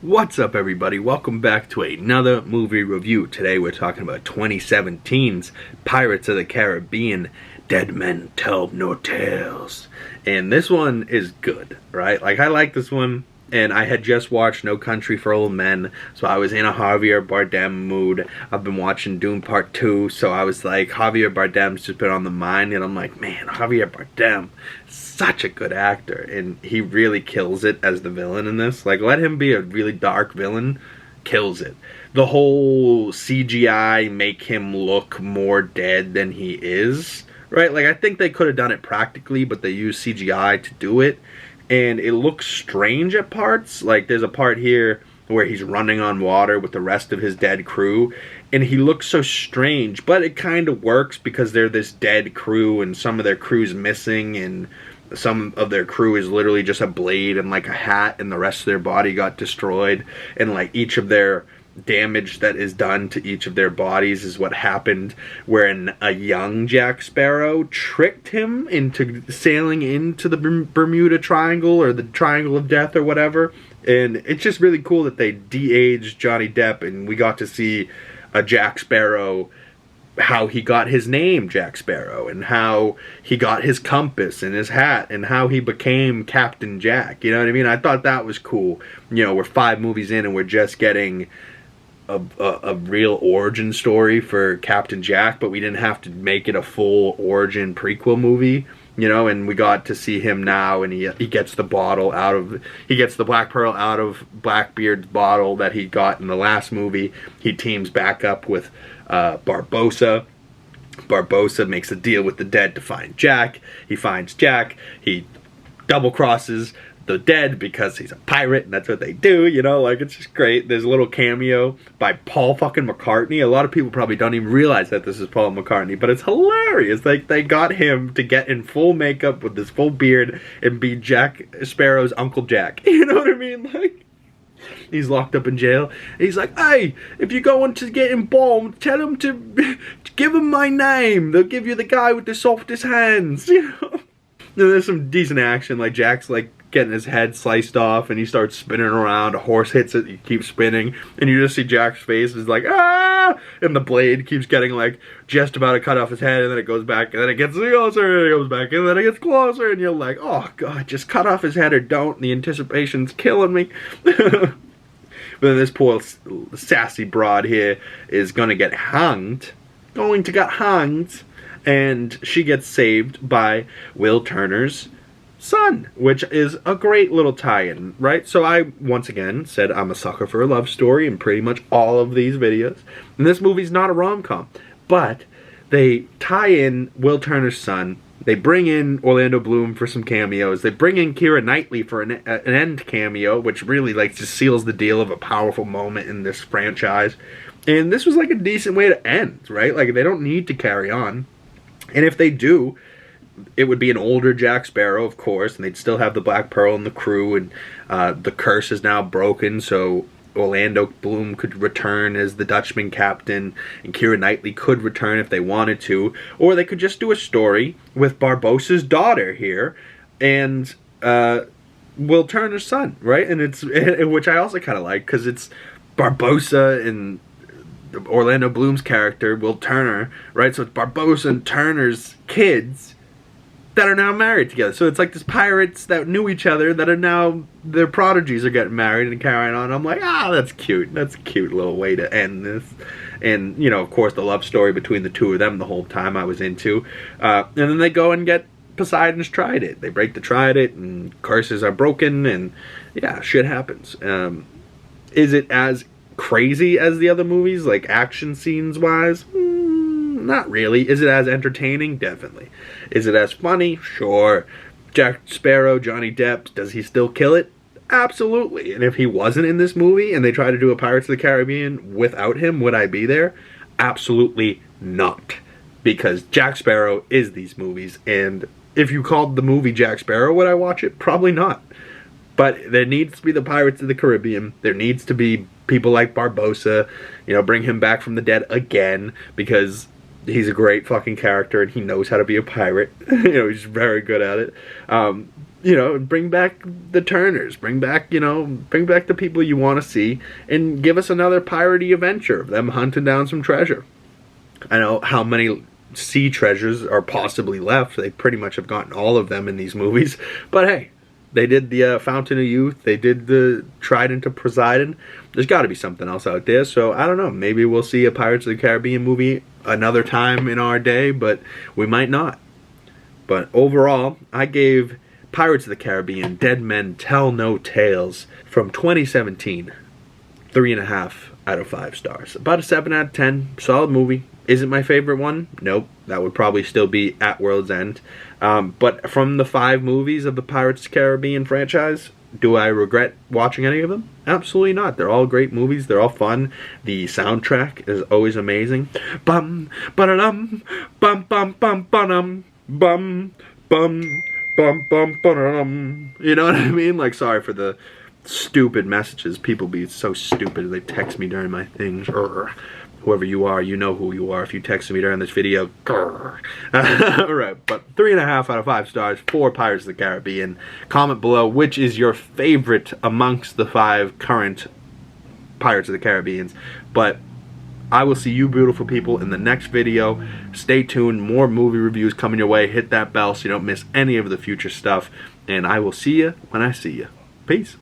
What's up, everybody? Welcome back to another movie review. Today we're talking about 2017's Pirates of the Caribbean, Dead Men Tell No Tales. And this one is good, right? Like, I like this one, and I had just watched No Country for Old Men, so I was in a Javier Bardem mood. I've been watching Dune Part 2, so I was like, Javier Bardem's just been on the mind, and I'm like, man, Javier Bardem, such a good actor, and he really kills it as the villain in this. Like, let him be a really dark villain, kills it. The whole CGI make him look more dead than he is, right? Like, I think they could have done it practically, but they used CGI to do it, and it looks strange at parts. Like, there's a part here where he's running on water with the rest of his dead crew, and he looks so strange, but it kind of works because they're this dead crew, and some of their crew's missing, and some of their crew is literally just a blade and like a hat, and the rest of their body got destroyed, and like each of their damage that is done to each of their bodies is what happened when a young Jack Sparrow tricked him into sailing into the Bermuda Triangle, or the Triangle of Death, or whatever. And it's just really cool that they de-aged Johnny Depp, and we got to see a Jack Sparrow, how he got his name Jack Sparrow, and how he got his compass and his hat, and how he became Captain Jack. You know what I mean? I thought that was cool. You know, we're 5 movies in and we're just getting a real origin story for Captain Jack, but we didn't have to make it a full origin prequel movie. You know, and we got to see him now, and he gets the bottle out of, he gets the Black Pearl out of Blackbeard's bottle that he got in the last movie. He teams back up with Barbosa. Barbosa makes a deal with the dead to find Jack. He finds Jack. He double crosses the dead because he's a pirate, and that's what they do, you know. Like, it's just great. There's a little cameo by Paul fucking McCartney. A lot of people probably don't even realize that this is Paul McCartney, but it's hilarious. Like, they got him to get in full makeup with this full beard and be Jack Sparrow's Uncle Jack. You know what I mean? Like, he's locked up in jail. He's like, hey, if you're going to get embalmed, tell him to give him my name. They'll give you the guy with the softest hands, you know. And there's some decent action. Like, Jack's like getting his head sliced off, and he starts spinning around. A horse hits it, he keeps spinning, and you just see Jack's face is like, ah, and the blade keeps getting like just about to cut off his head, and then it goes back, and then it gets closer, and it goes back, and then it gets closer, and you're like, oh god, just cut off his head or don't. The anticipation's killing me. But then this poor sassy broad here is gonna get hanged, and she gets saved by Will Turner's son, which is a great little tie-in, right? So I, once again, said I'm a sucker for a love story in pretty much all of these videos. And this movie's not a rom-com, but they tie in Will Turner's son. They bring in Orlando Bloom for some cameos. They bring in Keira Knightley for an end cameo, which really like just seals the deal of a powerful moment in this franchise. And this was like a decent way to end, right? Like, they don't need to carry on. And if they do, it would be an older Jack Sparrow, of course, and they'd still have the Black Pearl and the crew, and the curse is now broken, so Orlando Bloom could return as the Dutchman captain, and Keira Knightley could return if they wanted to, or they could just do a story with Barbosa's daughter here, and Will Turner's son, right? And it's, which I also kind of like, because it's Barbosa and Orlando Bloom's character, Will Turner, right? So it's Barbosa and Turner's kids that are now married together. So it's like these pirates that knew each other that are now, their prodigies are getting married and carrying on. I'm like, ah, that's cute. That's a cute little way to end this. And, you know, of course, the love story between the two of them the whole time I was into. And then they go and get Poseidon's trident. They break the trident, and curses are broken, and yeah, shit happens. Is it as crazy as the other movies, like action scenes wise? Not really. Is it as entertaining? Definitely. Is it as funny? Sure. Jack Sparrow, Johnny Depp, does he still kill it? Absolutely. And if he wasn't in this movie and they tried to do a Pirates of the Caribbean without him, would I be there? Absolutely not. Because Jack Sparrow is these movies, and if you called the movie Jack Sparrow, would I watch it? Probably not. But there needs to be the Pirates of the Caribbean. There needs to be people like Barbosa, you know, bring him back from the dead again, because he's a great fucking character and he knows how to be a pirate. You know, he's very good at it. you know, bring back the Turners, bring back, you know, bring back the people you want to see, and give us another piratey adventure of them hunting down some treasure. I know how many sea treasures are possibly left. They pretty much have gotten all of them in these movies. But hey, they did the Fountain of Youth. They did the Trident of Poseidon. There's got to be something else out there. So I don't know. Maybe we'll see a Pirates of the Caribbean movie another time in our day, but we might not. But overall, I gave Pirates of the Caribbean Dead Men Tell No Tales from 2017 3.5 out of 5 stars. About a 7 out of 10. Solid movie. Is it my favorite one? Nope. That would probably still be At World's End. But from the 5 movies of the Pirates of the Caribbean franchise, do I regret watching any of them? Absolutely not. They're all great movies. They're all fun. The soundtrack is always amazing. Bum, ba-da-dum, bum, bum, bum, ba-dum, bum, bum, bum, bum, ba-da-dum. You know what I mean? Like, sorry for the stupid messages. People be so stupid. They text me during my things. Whoever you are, you know who you are if you texted me during this video. Alright, but 3.5 out of 5 stars for Pirates of the Caribbean. Comment below which is your favorite amongst the 5 current Pirates of the Caribbeans. But I will see you beautiful people in the next video. Stay tuned, more movie reviews coming your way. Hit that bell so you don't miss any of the future stuff. And I will see you when I see you. Peace.